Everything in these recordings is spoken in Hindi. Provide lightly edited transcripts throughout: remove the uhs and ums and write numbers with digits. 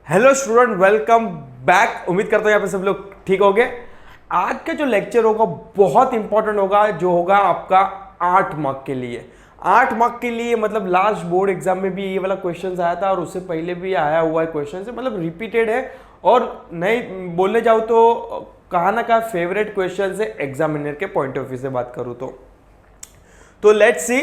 Hello student, welcome back. उम्मीद करता हूँ यहाँ पे सब लोग ठीक हो गए। आज का जो लेक्चर होगा बहुत इंपॉर्टेंट होगा, जो होगा आपका 8 मार्क के लिए। 8 मार्क के लिए मतलब लास्ट बोर्ड एग्जाम में भी ये वाला क्वेश्चन आया था और उससे पहले भी आया हुआ है क्वेश्चन, से मतलब रिपीटेड है और नहीं बोलने जाओ तो कहा ना कहा फेवरेट क्वेश्चन है एग्जामिनर के पॉइंट ऑफ व्यू से बात करूँ तो let's see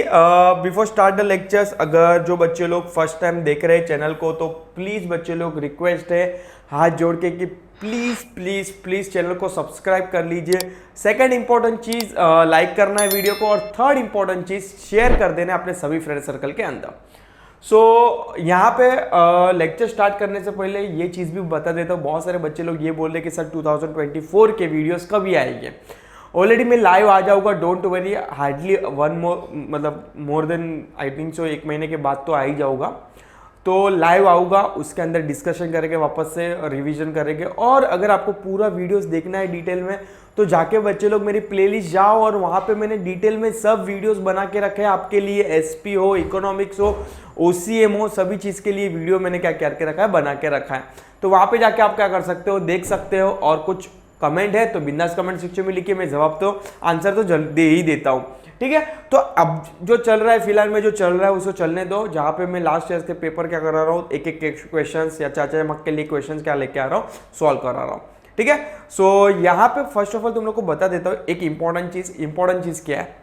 before start the lectures. अगर जो बच्चे लोग फर्स्ट टाइम देख रहे हैं चैनल को तो प्लीज बच्चे लोग रिक्वेस्ट है हाथ जोड़ के कि प्लीज प्लीज प्लीज चैनल को सब्सक्राइब कर लीजिए। सेकंड इंपॉर्टेंट चीज लाइक करना है वीडियो को, और थर्ड इंपॉर्टेंट चीज शेयर कर देना अपने सभी फ्रेंड सर्कल के अंदर। सो यहाँ पे लेक्चर स्टार्ट करने से पहले ये चीज़ भी बता देता हूँ। बहुत सारे बच्चे लोग ये बोल रहे कि सर 2024 के वीडियोस कभी आएंगे। ऑलरेडी मैं लाइव आ जाऊँगा, don't worry. Hardly one more मतलब मोर देन आई थिंक सो 1 महीने के बाद तो आ ही जाऊँगा। तो लाइव आऊँगा, उसके अंदर डिस्कशन करेंगे, वापस से रिवीजन करेंगे। और अगर आपको पूरा वीडियोस देखना है डिटेल में तो जाके बच्चे लोग मेरी प्लेलिस्ट जाओ, और वहाँ पे मैंने डिटेल में सब वीडियोस बना के रखे हैं आपके लिए। एसपी हो, इकोनॉमिक्स हो, ओसीएम हो, सभी चीज़ के लिए वीडियो मैंने क्या करके रखा है, बना के रखा है। तो वहाँ पे जाके आप क्या कर सकते हो, देख सकते हो। और कुछ कमेंट है तो बिंदास कमेंट सेक्शन में लिखिए, मैं जवाब तो आंसर तो जल्दी ही देता हूँ, ठीक है। तो अब जो चल रहा है फिलहाल में जो चल रहा है उसको चलने दो। जहाँ पे मैं लास्ट ईयर के पेपर क्या करा रहा हूँ, एक एक क्वेश्चन या 4 मार्क के लिए क्वेश्चन क्या लेके आ रहा हूँ, सॉल्व करा रहा हूँ, ठीक है। सो यहाँ पे फर्स्ट ऑफ ऑल तुम लोग को बता देता हूँ एक इंपॉर्टेंट चीज क्या है।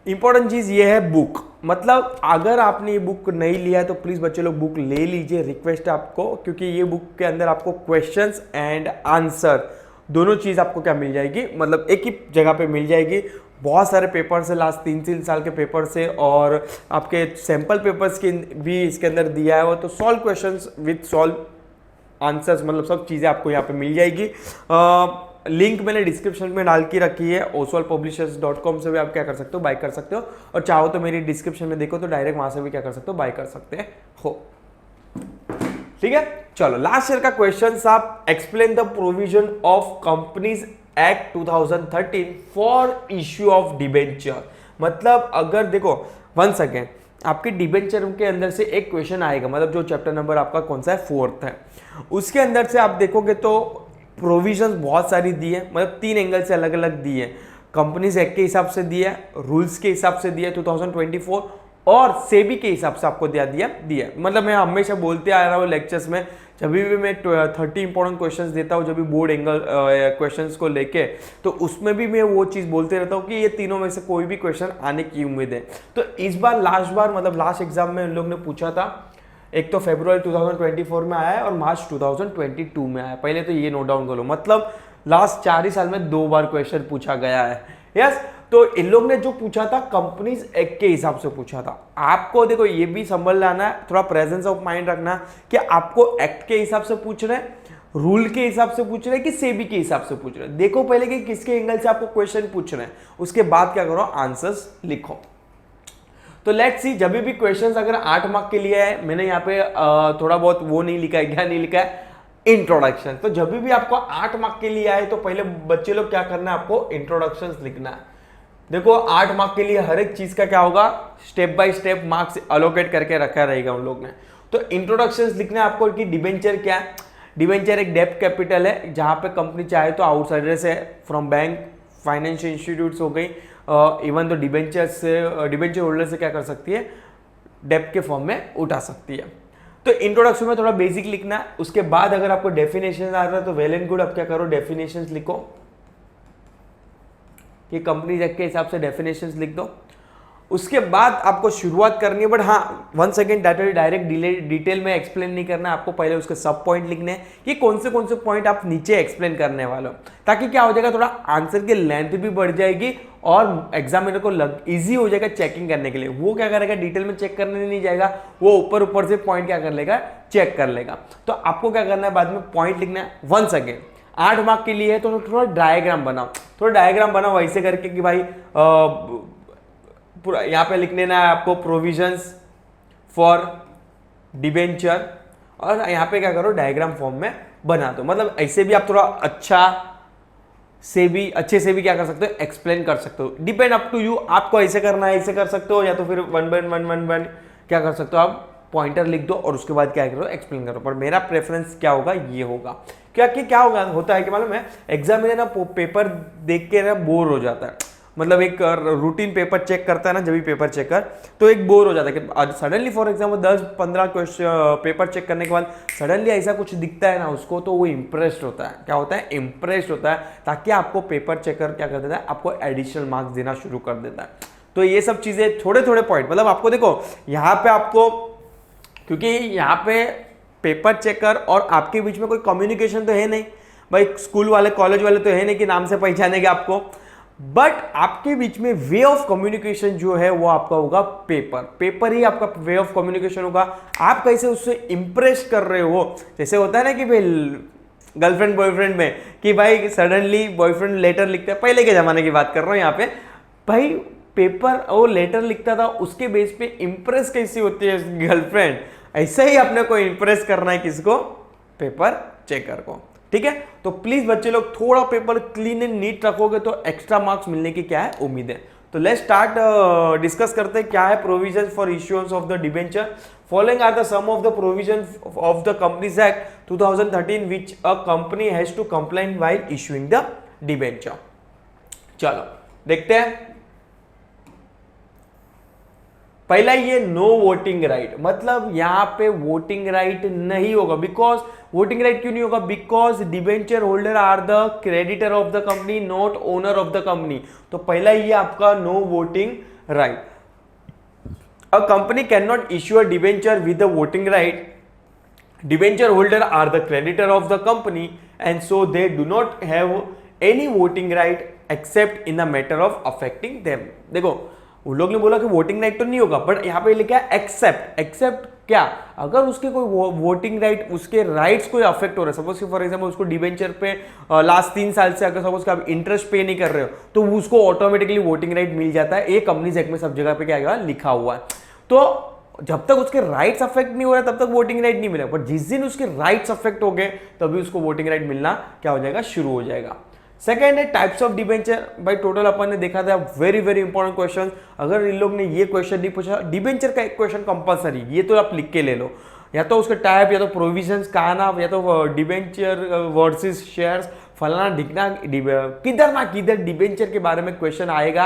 इंपॉर्टेंट चीज ये है बुक। मतलब अगर आपने ये बुक नहीं लिया है तो प्लीज बच्चे लोग बुक ले लीजिए, रिक्वेस्ट है आपको, क्योंकि ये बुक के अंदर आपको क्वेश्चंस एंड आंसर दोनों चीज आपको क्या मिल जाएगी, मतलब एक ही जगह पे मिल जाएगी। बहुत सारे पेपर से, लास्ट 3 साल के पेपर से, और आपके सैंपल पेपर्स की भी इसके अंदर दिया है वो। तो solve questions with solve answers, मतलब सब चीज़ें आपको यहाँ पे मिल जाएगी। लिंक मैंने डिस्क्रिप्शन में डाल के रखी है। oswalpublishers.com से भी आप क्या कर सकते हो, बाय कर सकते हो। और चाहो तो मेरी डिस्क्रिप्शन में देखो तो डायरेक्ट वहां से भी क्या कर सकते हो, बाय कर सकते हो, ठीक है। चलो लास्ट ईयर का क्वेश्चन आप explain the provision of companies act 2013 for issue of debenture. मतलब अगर देखो वंस अगेन आपके डिबेंचर के अंदर से एक क्वेश्चन आएगा, मतलब जो चैप्टर नंबर आपका कौन सा है, 4th है, उसके अंदर से आप देखोगे तो प्रोविजंस बहुत सारी दी है, मतलब 3 एंगल से अलग अलग दी है। कंपनीज एक्ट के हिसाब से दिया है, रूल्स के हिसाब से दिया है 2024, और सेबी के हिसाब से आपको दिया। मतलब मैं हमेशा बोलते आ रहा हूँ लेक्चर्स में, जब भी मैं 30 इंपॉर्टेंट क्वेश्चंस देता हूँ, जब भी बोर्ड एंगल क्वेश्चंस को लेके, तो उसमें भी मैं वो चीज़ बोलते रहता हूँ कि ये तीनों में से कोई भी क्वेश्चन आने की उम्मीद है। तो इस बार लास्ट एग्जाम में उन लोग ने पूछा था, एक तो फरवरी 2024 में आया है और मार्च 2022 में आया है। पहले तो ये नोट डाउन करो, मतलब लास्ट 4 ही साल में 2 बार क्वेश्चन पूछा गया है। यस, तो इन लोग ने जो पूछा था कंपनीज एक्ट के हिसाब से पूछा था। आपको देखो ये भी संभल लाना है, थोड़ा प्रेजेंस ऑफ माइंड रखना कि आपको एक्ट के हिसाब से पूछ रहे हैं, रूल के हिसाब से पूछ रहे हैं कि सेबी के हिसाब से पूछ रहे हैं। देखो पहले कि किसके एंगल से आपको क्वेश्चन पूछ रहे हैं, उसके बाद क्या करो, आंसर्स लिखो। तो लेट्स सी, जब भी क्वेश्चंस अगर 8 मार्क के लिए है, मैंने यहाँ पे थोड़ा बहुत वो नहीं लिखा है, क्या नहीं लिखा है, इंट्रोडक्शन। तो जब भी आपको 8 मार्क के लिए आए तो पहले बच्चे लोग क्या करना है, आपको इंट्रोडक्शन लिखना है। देखो 8 मार्क के लिए हर एक चीज का क्या होगा, step by step marks allocate करके रखा रहेगा उन लोग ने। तो इंट्रोडक्शन लिखना है आपको कि डिबेंचर क्या है। डिबेंचर एक डेब्ट कैपिटल है, जहां पे कंपनी चाहे तो आउटसाइडर से, फ्रॉम बैंक, फाइनेंशियल इंस्टीट्यूट्स हो गई, इवन तो डिबेंचर होल्डर से क्या कर सकती है, डेब्ट के फॉर्म में उठा सकती है। तो इंट्रोडक्शन में थोड़ा बेसिक लिखना है। उसके बाद अगर आपको डेफिनेशन आ रहा है तो वेल एंड गुड, आप क्या करो, डेफिनेशंस लिखो कि कंपनी एक्ट के हिसाब से डेफिनेशंस लिख दो। उसके बाद आपको शुरुआत करनी है, बट हाँ वन सेकेंड, डायरेक्ट डिटेल में एक्सप्लेन नहीं करना है आपको। पहले उसके सब पॉइंट लिखने हैं कि कौन से पॉइंट आप नीचे एक्सप्लेन करने वाले हो, ताकि क्या हो जाएगा, थोड़ा आंसर की लेंथ भी बढ़ जाएगी और एग्जामिनर को इजी हो जाएगा चेकिंग करने के लिए। वो क्या करेगा, डिटेल में चेक करने नहीं जाएगा, वो ऊपर से पॉइंट क्या कर लेगा, चेक कर लेगा। तो आपको क्या करना है, बाद में पॉइंट लिखना है। वंस अगेन 8 मार्क के लिए है तो थोड़ा डायग्राम बनाओ ऐसे करके कि भाई पूरा यहाँ पे लिख लेना है आपको, प्रोविजंस फॉर डिबेंचर, और यहाँ पे क्या करो, डायग्राम फॉर्म में बना दो। मतलब ऐसे भी आप थोड़ा अच्छे से भी क्या कर सकते हो, एक्सप्लेन कर सकते हो। डिपेंड अप टू यू, आपको ऐसे करना है, ऐसे कर सकते हो, या तो फिर वन क्या कर सकते हो, आप पॉइंटर लिख दो और उसके बाद क्या करो, एक्सप्लेन करो। पर मेरा प्रेफरेंस क्या होगा, ये होगा। क्या होगा, होता है कि मालूम है, एग्जाम में ना पेपर देख के ना बोर हो जाता है। मतलब एक रूटीन पेपर चेक करता है ना, जब भी पेपर चेक कर, तो एक बोर हो जाता है कि आज suddenly for example 10-15 question paper check करने के बाद सडनली ऐसा कुछ दिखता है ना उसको, तो वो इम्प्रेस्ड होता है। क्या होता है, इम्प्रेस्ड होता है, ताकि आपको पेपर चेकर क्या कर देता है, आपको एडिशनल मार्क्स देना शुरू कर देता है। तो ये सब चीजें थोड़े पॉइंट, मतलब आपको देखो यहाँ पे आपको, क्योंकि यहाँ पे पेपर चेकर और आपके बीच में कोई कम्युनिकेशन तो है नहीं भाई, स्कूल वाले कॉलेज वाले तो है नहीं कि नाम से पहचानेंगे आपको, बट आपके बीच में वे ऑफ कम्युनिकेशन जो है वो आपका होगा पेपर ही आपका वे ऑफ कम्युनिकेशन होगा। आप कैसे उससे इंप्रेस कर रहे हो, जैसे होता है ना कि भाई गर्लफ्रेंड बॉयफ्रेंड में कि भाई सडनली बॉयफ्रेंड लेटर लिखता है, पहले के जमाने की बात कर रहा हूं यहाँ पे, भाई पेपर और लेटर लिखता था, उसके बेस पे इंप्रेस कैसी होती है गर्लफ्रेंड, ऐसा ही अपने को इंप्रेस करना है किसको, पेपर चेकर को। ठीक है, तो प्लीज बच्चे लोग थोड़ा पेपर क्लीन एंड नीट रखोगे तो एक्स्ट्रा मार्क्स मिलने की क्या है उम्मीद है। तो लेट्स स्टार्ट डिस्कस करते हैं क्या है provision for issuance of the debenture. Following are the sum of the provision of the companies act 2013 which a company has to comply while issuing the debenture. चलो देखते हैं। पहला ये नो वोटिंग राइट, मतलब यहां पे वोटिंग राइट नहीं होगा। बिकॉज वोटिंग राइट क्यों नहीं होगा, because debenture holder are the creditor of the company, not owner of the company. तो पहला ये आपका no voting right. A company can not issue a debenture with the voting right, debenture holder are the creditor of the company and so they do not have any voting right except in the matter of affecting them. देखो उन लोग ने बोला कि वोटिंग राइट तो नहीं होगा, बट यहाँ पे लिखा है एक्सेप्ट। एक्सेप्ट क्या, अगर उसके कोई वोटिंग राइट, उसके राइट्स कोई अफेक्ट हो रहा है, सपोज फॉर एग्जांपल उसको डिबेंचर पे लास्ट 3 साल से अगर सपोज आप इंटरेस्ट पे नहीं कर रहे हो, तो उसको ऑटोमेटिकली वोटिंग राइट मिल जाता है। ये कंपनीज एक्ट में सब जगह पे क्या है लिखा हुआ है। तो जब तक उसके राइट्स अफेक्ट नहीं हो रहा तब तक वोटिंग राइट नहीं मिलेगा, बट जिस दिन उसके राइट्स अफेक्ट हो गए तभी उसको वोटिंग राइट मिलना क्या हो जाएगा, शुरू हो जाएगा। सेकेंड है टाइप्स ऑफ डिबेंचर। भाई टोटल अपन ने देखा था वेरी इंपॉर्टेंट क्वेश्चन। अगर इन लोग ने ये क्वेश्चन नहीं पूछा, डिबेंचर का एक क्वेश्चन कंपलसरी, ये तो आप लिख के ले लो, या तो उसका टाइप, या तो प्रोविजंस का नाम, या तो डिबेंचर वर्सेस शेयर्स, फलाना ढिकना, किधर ना किधर डिबेंचर के बारे में क्वेश्चन आएगा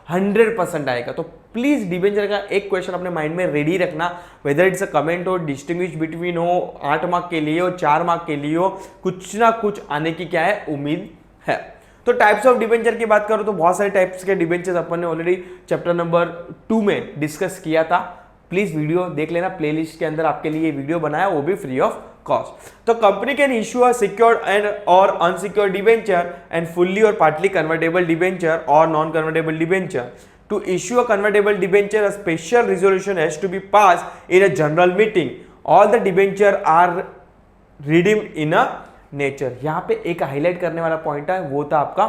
100% आएगा। तो प्लीज डिबेंचर का एक क्वेश्चन अपने माइंड में रेडी रखना, वेदर इट्स अ कमेंट हो, डिस्टिंग्विश बिटवीन हो, 8 मार्क के लिए हो, 4 मार्क के लिए हो, कुछ ना कुछ आने की क्या है उम्मीद है। तो टाइप्स ऑफ डिबेंचर की बात करो तो बहुत सारे टाइप्स के डिबेंचर्स अपन ने ऑलरेडी चैप्टर नंबर 2 में डिस्कस किया था। प्लीज वीडियो देख लेना, प्लेलिस्ट के अंदर आपके लिए वीडियो बनाया, वो भी फ्री ऑफ कॉस्ट। तो company can issue a secured and और अनसिक्योर्ड डिबेंचर एंड फुल्ली और पार्टली कन्वर्टेबल डिबेंचर और non convertible debenture. To issue a convertible debenture, a special resolution has to be passed in a general meeting. All the debenture are redeemed in a nature. यहाँ पे एक हाईलाइट करने वाला पॉइंट है, वो था आपका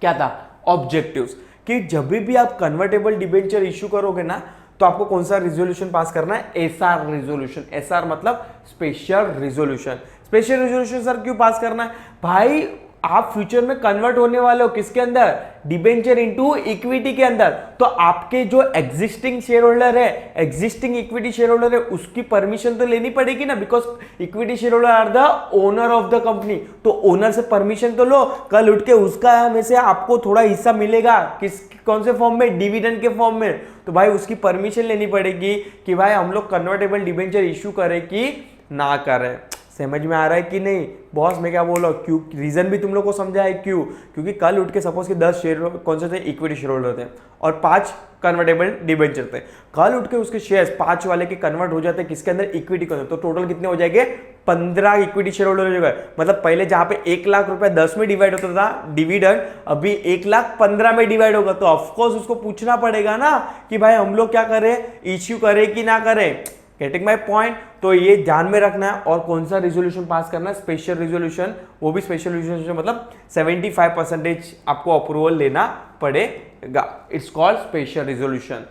क्या था, ऑब्जेक्टिव्स, कि जब भी आप कन्वर्टेबल डिबेंचर इश्यू करोगे ना तो आपको कौन सा रिजोल्यूशन पास करना है, एसआर रिजोल्यूशन। एसआर मतलब special resolution. Special resolution sir क्यों पास करना है भाई, आप फ्यूचर में कन्वर्ट होने वाले हो किसके अंदर, डिबेंचर इनटू इक्विटी के अंदर। तो आपके जो एग्जिस्टिंग शेयर होल्डर है, एग्जिस्टिंग इक्विटी शेयर होल्डर है, उसकी परमिशन तो लेनी पड़ेगी ना, because equity share holder are the owner of the company. तो ओनर से परमिशन तो लो, कल उठ के उसका में से आपको थोड़ा हिस्सा मिलेगा, किस कौन से फॉर्म में, डिविडेंड के फॉर्म में। तो भाई उसकी परमिशन लेनी पड़ेगी कि भाई हम लोग कन्वर्टेबल डिबेंचर इश्यू करें कि ना करें। समझ में आ रहा है कि नहीं बॉस, मैं क्या बोल रहा हूँ, क्यों रीजन भी तुम लोग को समझा है क्यों, क्योंकि कल उठ के सपोज के 10 शेयर कौन से थे, इक्विटी शेयर होल्डर थे और 5 कन्वर्टेबल डिबेंचर थे। कल उठ के उसके शेयर्स 5 वाले के कन्वर्ट हो जाते किसके अंदर, इक्विटी के अंदर। तो टोटल कितने हो जाएंगे, 15 इक्विटी शेयर होल्डर हो जाएगा। मतलब पहले जहां पे 1 लाख रुपए 10 में डिवाइड होता था डिविडेंड, अभी 1,15,000 में डिवाइड होगा। तो ऑफकोर्स उसको पूछना पड़ेगा ना कि भाई हम लोग क्या करें, इश्यू करें कि ना करें। Getting my point. तो ये ध्यान में रखना है। और कौन सा रिजोल्यूशन पास करना है, स्पेशल रिजोल्यूशन, वो भी स्पेशल रिजोल्यूशन मतलब 75% आपको अप्रूवल लेना पड़ेगा। It's called special resolution.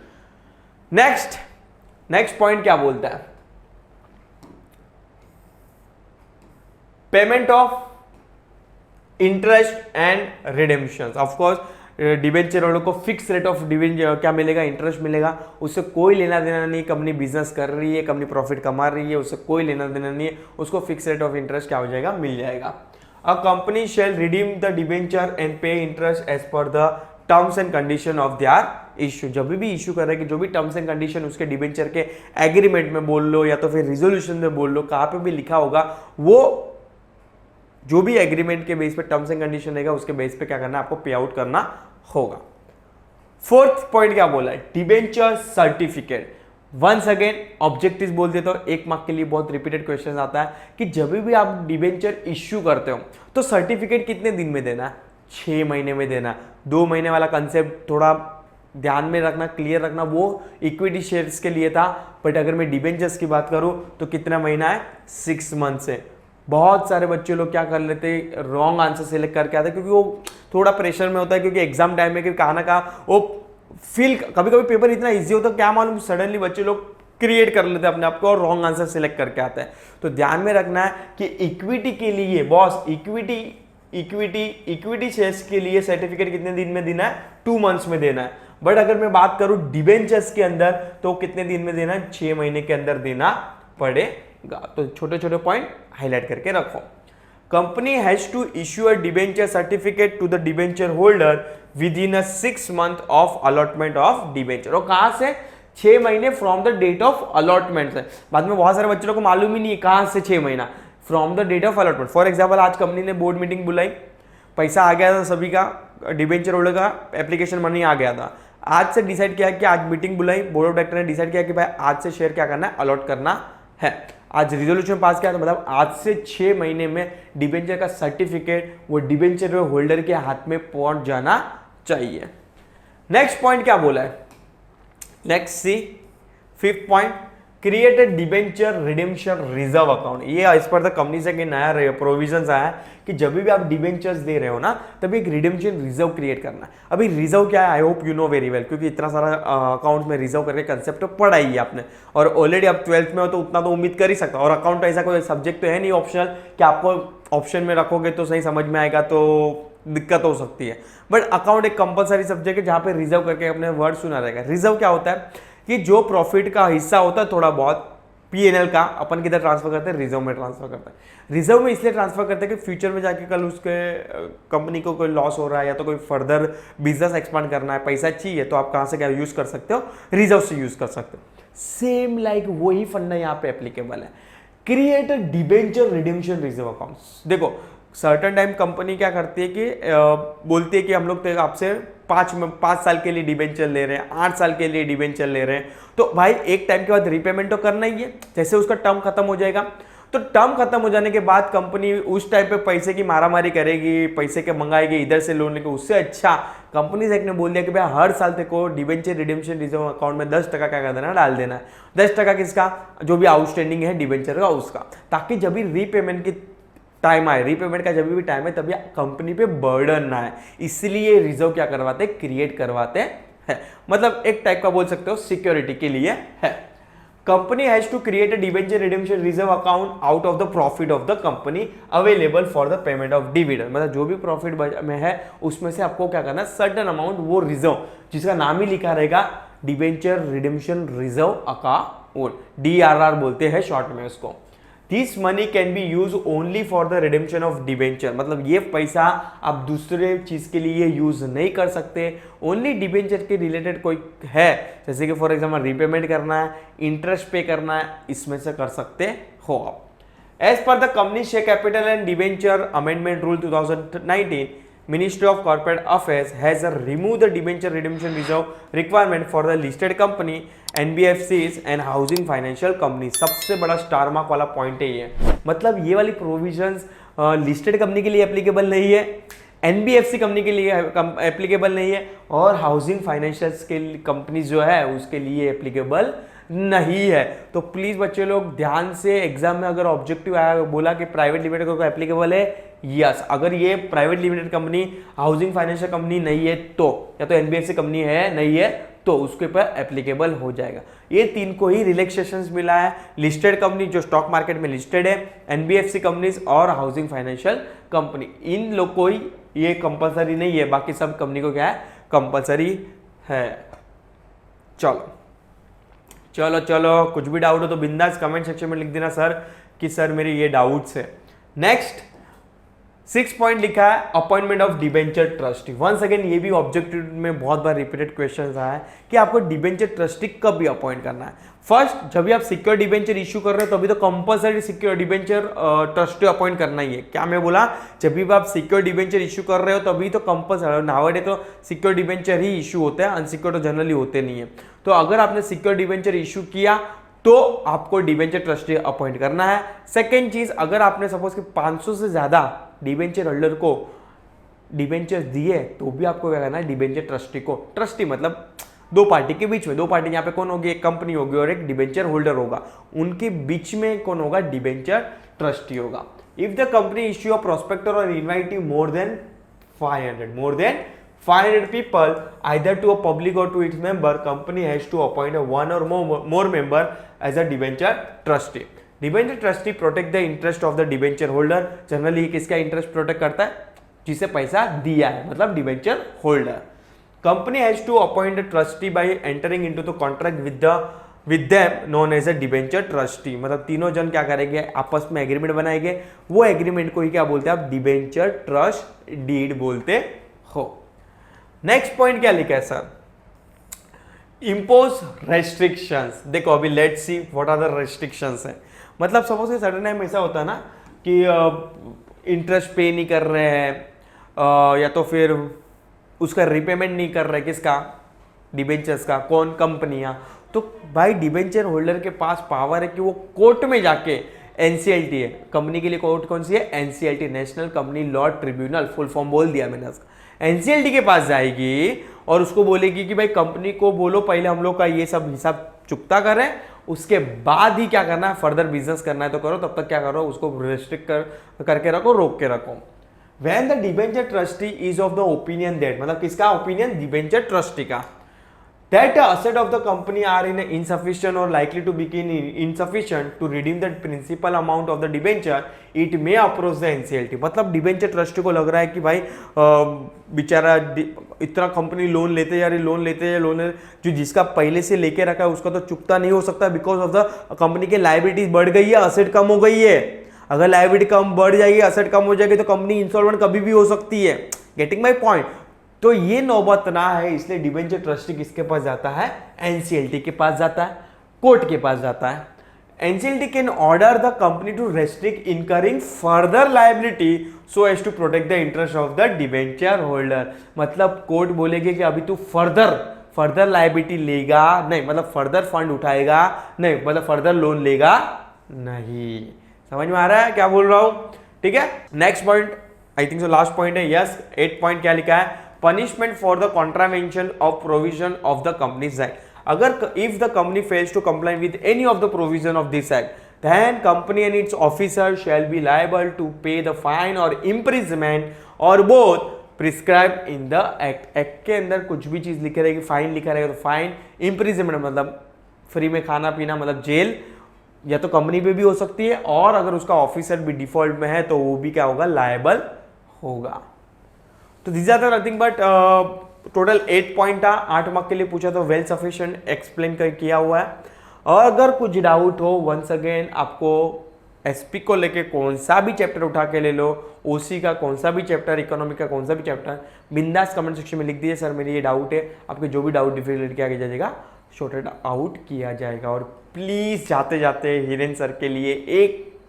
Next point क्या बोलता है, payment of interest and redemption. Of course debenture holder को फिक्स रेट ऑफ डिबेंचर क्या मिलेगा, इंटरेस्ट मिलेगा, उससे कोई लेना देना नहीं, कंपनी बिजनेस कर रही है, कंपनी प्रॉफिट कमा रही है, उससे कोई लेना देना नहीं है, उसको फिक्स रेट ऑफ इंटरेस्ट क्या हो जाएगा, मिल जाएगा। A company shall redeem the debenture and pay interest as per the terms and condition of their issue. जब भी इश्यू कर रहे हैं कि जो भी टर्म्स एंड कंडीशन उसके डिबेंचर के एग्रीमेंट में बोल लो या तो फिर रिजोल्यूशन में बोल लो, कहाँ पे भी लिखा होगा, वो जो भी एग्रीमेंट के बेस पे टर्म्स एंड कंडीशन रहेगा उसके बेस पे क्या करना है, आपको पे आउट करना होगा। फोर्थ पॉइंट क्या बोला है, debenture certificate. Once again objective बोल देता हूं, एक मार्क के लिए बहुत रिपीटेड क्वेश्चन आता है कि जब भी आप डिबेंचर इश्यू करते हो तो सर्टिफिकेट कितने दिन में देना है, 6 महीने में देना। 2 महीने वाला कंसेप्ट थोड़ा ध्यान में रखना, क्लियर रखना, वो इक्विटी शेयर्स के लिए था, बट अगर मैं डिबेंचर्स की बात करूं तो कितना महीना है, 6 मंथ से। बहुत सारे बच्चे लोग क्या कर लेते, रॉन्ग आंसर सेलेक्ट करके आते, क्योंकि वो थोड़ा प्रेशर में होता है, क्योंकि एग्जाम टाइम में कहा ना कहा वो फील, कभी कभी पेपर इतना इजी होता है, क्या मालूम सडनली बच्चे लोग क्रिएट कर लेते हैं अपने आप को और रॉन्ग आंसर सेलेक्ट करके आते हैं। तो ध्यान में रखना है कि इक्विटी के लिए बॉस, इक्विटी शेयर्स के लिए सर्टिफिकेट कितने दिन में देना है, 2 मंथ्स में देना है। बट अगर मैं बात करूं डिबेंचर्स के अंदर तो कितने दिन में देना है, 6 महीने के अंदर देना पड़ेगा। तो छोटे छोटे पॉइंट हाईलाइट करके रखो। Company has to issue a debenture certificate to the debenture holder within a 6 month of allotment of debenture. और कहां से, 6 महीने from the date of allotment से। बाद में बहुत सारे बच्चों को मालूम ही नहीं है कहां से 6 महीना, from the date of allotment. For example आज कंपनी ने बोर्ड मीटिंग बुलाई, पैसा आ गया था सभी का, डिबेंचर होल्डर का एप्लीकेशन मनी आ गया था, आज से डिसाइड किया कि आज मीटिंग बुलाई, बोर्ड ऑफ डायरेक्टर ने डिसाइड किया कि भाई आज से शेयर क्या करना है, अलॉट करना है। आज रिजोल्यूशन पास किया तो मतलब आज से 6 महीने में डिबेंचर का सर्टिफिकेट वो डिबेंचर होल्डर के हाथ में पहुंच जाना चाहिए। नेक्स्ट पॉइंट क्या बोला है, next see 5th point, create a debenture redemption reserve account. ये एज पर द कंपनी से नया प्रोविजंस आया है कि जब भी आप डिबेंचर्स दे रहे हो ना तभी एक रिडेम्पशन रिजर्व क्रिएट करना है। अभी रिजर्व क्या है, I hope you know very well, क्योंकि इतना सारा अकाउंट में रिजर्व करके कंसेप्ट तो पढ़ा ही है आपने, और ऑलरेडी आप 12th में हो तो उतना तो उम्मीद कर ही सकता। और अकाउंट ऐसा कोई सब्जेक्ट तो है नहीं ऑप्शनल कि आपको ऑप्शन में रखोगे तो सही समझ में आएगा, तो दिक्कत हो सकती है। बट अकाउंट एक कंपलसरी सब्जेक्ट है जहां पे रिजर्व करके अपने वर्ड सुना रहेगा। रिजर्व क्या होता है कि जो प्रॉफिट का हिस्सा होता है थोड़ा बहुत पीएनएल का, अपन किधर ट्रांसफर करते हैं, रिजर्व में ट्रांसफर करते हैं। रिजर्व में इसलिए ट्रांसफर करते हैं कि फ्यूचर में जाके कल उसके कंपनी को कोई लॉस हो रहा है या तो कोई फर्दर बिजनेस एक्सपांड करना है, पैसा चाहिए, तो आप कहां से क्या यूज कर सकते हो, रिजर्व से यूज कर सकते हो। सेम लाइक वही फंडा यहाँ पे एप्लीकेबल है, create a debenture redemption reserve accounts. देखो सर्टन टाइम कंपनी क्या करती है कि बोलती है कि हम लोग आपसे 5 साल के लिए डिबेंचर ले रहे हैं, 8 साल के लिए डिबेंचर ले रहे हैं, तो भाई एक टाइम के बाद रीपेमेंट तो करना ही है। जैसे उसका टर्म खत्म हो जाएगा तो टर्म खत्म हो जाने के बाद कंपनी उस टाइम पे पैसे की मारामारी करेगी, पैसे के मंगाएगी, इधर से लोन लेके, उससे अच्छा कंपनीज एक्ट ने बोल दिया कि भाई हर साल तेरे को डिबेंचर रिडेम्पशन रिजर्व अकाउंट में 10% क्या कर देना, डाल देना है। 10% किसका, जो भी आउटस्टैंडिंग है डिबेंचर का उसका, ताकि जब भी रीपेमेंट की टाइम आए, रीपेमेंट का जब भी टाइम है तभी कंपनी पे बर्डन ना है, इसलिए रिजर्व क्या करवाते हैं, क्रिएट करवाते हैं। मतलब एक टाइप का बोल सकते हो सिक्योरिटी के लिए है। Company has to create a debenture redemption reserve account out of the profit of the company available for the payment of dividend. मतलब जो भी प्रॉफिट में है उसमें से आपको क्या करना है, सर्टेन अमाउंट वो रिजर्व, जिसका नाम ही लिखा रहेगा debenture redemption reserve account, DRR बोलते हैं शॉर्ट में उसको। This money can be use only for the redemption of debenture. मतलब ये पैसा आप दूसरे चीज के लिए यूज नहीं कर सकते, ओनली डिबेंचर के रिलेटेड कोई है, जैसे कि फॉर एग्जाम्पल रीपेमेंट करना है, इंटरेस्ट पे करना है, इसमें से कर सकते हो आप। As per the company share capital and debenture amendment rule 2019, Ministry of Corporate Affairs has removed the debenture redemption reserve requirement for the listed company, NBFCs and housing financial company। सबसे बड़ा स्टार मार्क वाला पॉइंट है ये, मतलब ये वाली प्रोविजंस लिस्टेड कंपनी के लिए एप्लीकेबल नहीं है, NBFC कंपनी के लिए एप्लीकेबल नहीं है, और हाउसिंग फाइनेंशियल्स के कंपनी जो है उसके लिए एप्लीकेबल नहीं है। तो प्लीज बच्चे लोग ध्यान से, एग्जाम में अगर ऑब्जेक्टिव आया बोला कि प्राइवेट लिमिटेड को एप्लीकेबल है, यस, अगर ये private limited company housing financial company नहीं है तो, या तो NBFC कंपनी है नहीं है तो उसके ऊपर एप्लीकेबल हो जाएगा। ये 3 को ही रिलैक्सेशंस मिला है। लिस्टेड कंपनी जो स्टॉक मार्केट में लिस्टेड है, एनबीएफसी कंपनीज और हाउसिंग फाइनेंशियल कंपनी, इन लोग को ही ये कंपलसरी नहीं है, बाकी सब कंपनी को क्या है कंपलसरी है। चलो चलो चलो, कुछ भी डाउट हो तो बिंदास कमेंट सेक्शन में लिख देना सर कि सर मेरे ये डाउट्स है। नेक्स्ट 6 पॉइंट लिखा है appointment of debenture trustee. Once again ये भी ऑब्जेक्टिव में बहुत बार रिपीटेड क्वेश्चन आया है कि आपको डिबेंचर ट्रस्टी कब भी अपॉइंट करना है। फर्स्ट, जब भी आप सिक्योर डिबेंचर इशू कर रहे हो तभी तो compulsory secure debenture trustee appoint करना ही है। क्या मैं बोला, जब भी आप सिक्योर डिबेंचर इशू कर रहे हो तभी तो कंपलसरी, नावडे तो सिक्योर डिबेंचर ही इशू होता है, अनसिक्योर तो जनरली होते नहीं है। तो अगर आपने सिक्योर डिबेंचर इशू किया तो आपको डिबेंचर ट्रस्टी अपॉइंट करना है। सेकेंड चीज, अगर आपने सपोज कि 500 से ज्यादा डिबेंचर होल्डर को डिबेंचर दिए तो भी आपको क्या करना है, डिबेंचर ट्रस्टी को, ट्रस्टी मतलब 2 पार्टी के बीच में, 2 पार्टी यहाँ पे कौन होगी, एक कंपनी होगी और एक डिबेंचर होल्डर होगा, उनके बीच में कौन होगा, डिबेंचर ट्रस्टी होगा। If the company issue a prospectus और inviting more than 500 people either to a public or to its member, company has to appoint a 1 or more member as a debenture trustee. Debenture trustee protect the interest of the debenture holder. Generally किसका इंटरेस्ट प्रोटेक्ट करता है, जिसे पैसा दिया है, मतलब debenture holder. Company has to appoint a trustee by entering into the contract with them known as a debenture trustee. मतलब तीनों जन क्या करेंगे, आपस में एग्रीमेंट बनाएंगे, वो एग्रीमेंट को ही क्या बोलते हैं आप, डिबेंचर ट्रस्ट डीड बोलते हो। नेक्स्ट पॉइंट क्या लिखा है सर, इम्पोज रेस्ट्रिक्शंस। देखो अभी let's see what are the restrictions है। मतलब सपोज कि सडन टाइम ऐसा होता है ना कि इंटरेस्ट पे नहीं कर रहे हैं या तो फिर उसका रिपेमेंट नहीं कर रहे, किसका, डिबेंचर्स का, कौन, कंपनियां। तो भाई डिबेंचर होल्डर के पास पावर है कि वो कोर्ट में जाके, एनसीएलटी है कंपनी के लिए, कोर्ट कौन सी है, NCLT, national company law tribunal, full form बोल दिया मैंने उसका। एनसीएलटी के पास जाएगी और उसको बोलेगी कि भाई कंपनी को बोलो पहले हम लोग का ये सब हिसाब चुकता करें, उसके बाद ही क्या करना है, फर्दर बिजनेस करना है तो करो, तब तक क्या करो, उसको रेस्ट्रिक्ट करके रखो, रोक के रखो। When the debenture trustee is of the opinion that, मतलब किसका ओपिनियन, डिबेंचर ट्रस्टी का, that the asset of the company are in insufficient or likely to become insufficient to redeem the principal amount of the debenture, it may approach the NCLT। मतलब डिबेंचर ट्रस्टी को लग रहा है कि भाई बेचारा इतना कंपनी लोन लेते जा रही, जो जिसका पहले से लेके रखा है उसका तो चुकता नहीं हो सकता, बिकॉज ऑफ द कंपनी की लायबिलिटीज बढ़ गई है, असेट कम हो गई है। अगर लायबिलिटी कम बढ़ जाएगी, असेट कम हो जाएगी तो कंपनी इंसॉल्वेंट कभी भी हो सकती है। Getting my point. तो ये नौबत ना है, इसलिए डिबेंचर ट्रस्टी किसके पास जाता है, एनसीएलटी के पास जाता है, कोर्ट के पास जाता है। NCLT can order the company to restrict incurring further liability so as to protect the interest of the debenture holder. मतलब कोर्ट बोलेगी कि अभी तू फर्दर लायबिलिटी लेगा नहीं, मतलब फर्दर फंड उठाएगा नहीं, मतलब फर्दर लोन लेगा नहीं। समझ में आ रहा है क्या बोल रहा हूं, ठीक है। Next point, I think so last point है, यस। 8 पॉइंट क्या लिखा है, punishment for the contravention of provision of the companies act. अगर if the company fails to comply with any of the provision of this act, then company and its officer shall be liable to pay the fine or imprisonment or both prescribed in the act। Act के अंदर कुछ भी चीज लिखे रहेगी, फाइन लिखा रहेगा तो फाइन, इम्प्रिजनमेंट मतलब फ्री में खाना पीना, मतलब जेल, या तो कंपनी पे भी हो सकती है, और अगर उसका ऑफिसर भी डिफॉल्ट में है तो वो भी क्या होगा, लायबल होगा। तो this are the nothing but total 8 point था, 8 मार्क के लिए पूछा तो वेल सफिशिएंट एक्सप्लेन किया हुआ है। और अगर कुछ डाउट हो, वंस अगेन आपको एसपी को लेके कौन सा भी चैप्टर उठा के ले लो, ओसी का कौन सा भी चैप्टर, इकोनॉमिक का कौन सा भी चैप्टर, बिंदास कमेंट सेक्शन में लिख दीजिए सर मेरी ये डाउट है, आपके जो भी डाउट डिफिकल्ट किया जाएगा, शॉर्टेड आउट किया जाएगा। और प्लीज जाते जाते हिरेन सर के लिए एक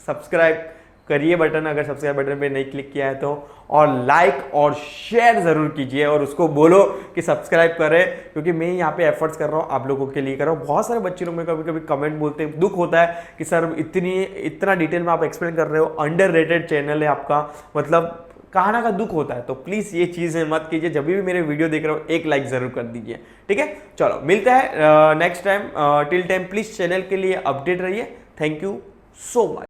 सब्सक्राइब करिए बटन, अगर सब्सक्राइब बटन पे नहीं क्लिक किया है तो, और लाइक और शेयर जरूर कीजिए और उसको बोलो कि सब्सक्राइब करें, क्योंकि मैं यहाँ पे एफर्ट्स कर रहा हूँ, आप लोगों के लिए कर रहा हूँ। बहुत सारे बच्चे लोग में कभी कभी कमेंट बोलते हैं, दुख होता है कि सर इतना डिटेल में आप एक्सप्लेन कर रहे हो, अंडररेटेड चैनल है आपका, मतलब कहना का दुख होता है। तो प्लीज ये चीजें मत कीजिए, जब भी मेरे वीडियो देख रहे हो एक लाइक जरूर कर दीजिए, ठीक है। चलो मिलते हैं next time, till time please channel के लिए अपडेट रहिए। Thank you so much.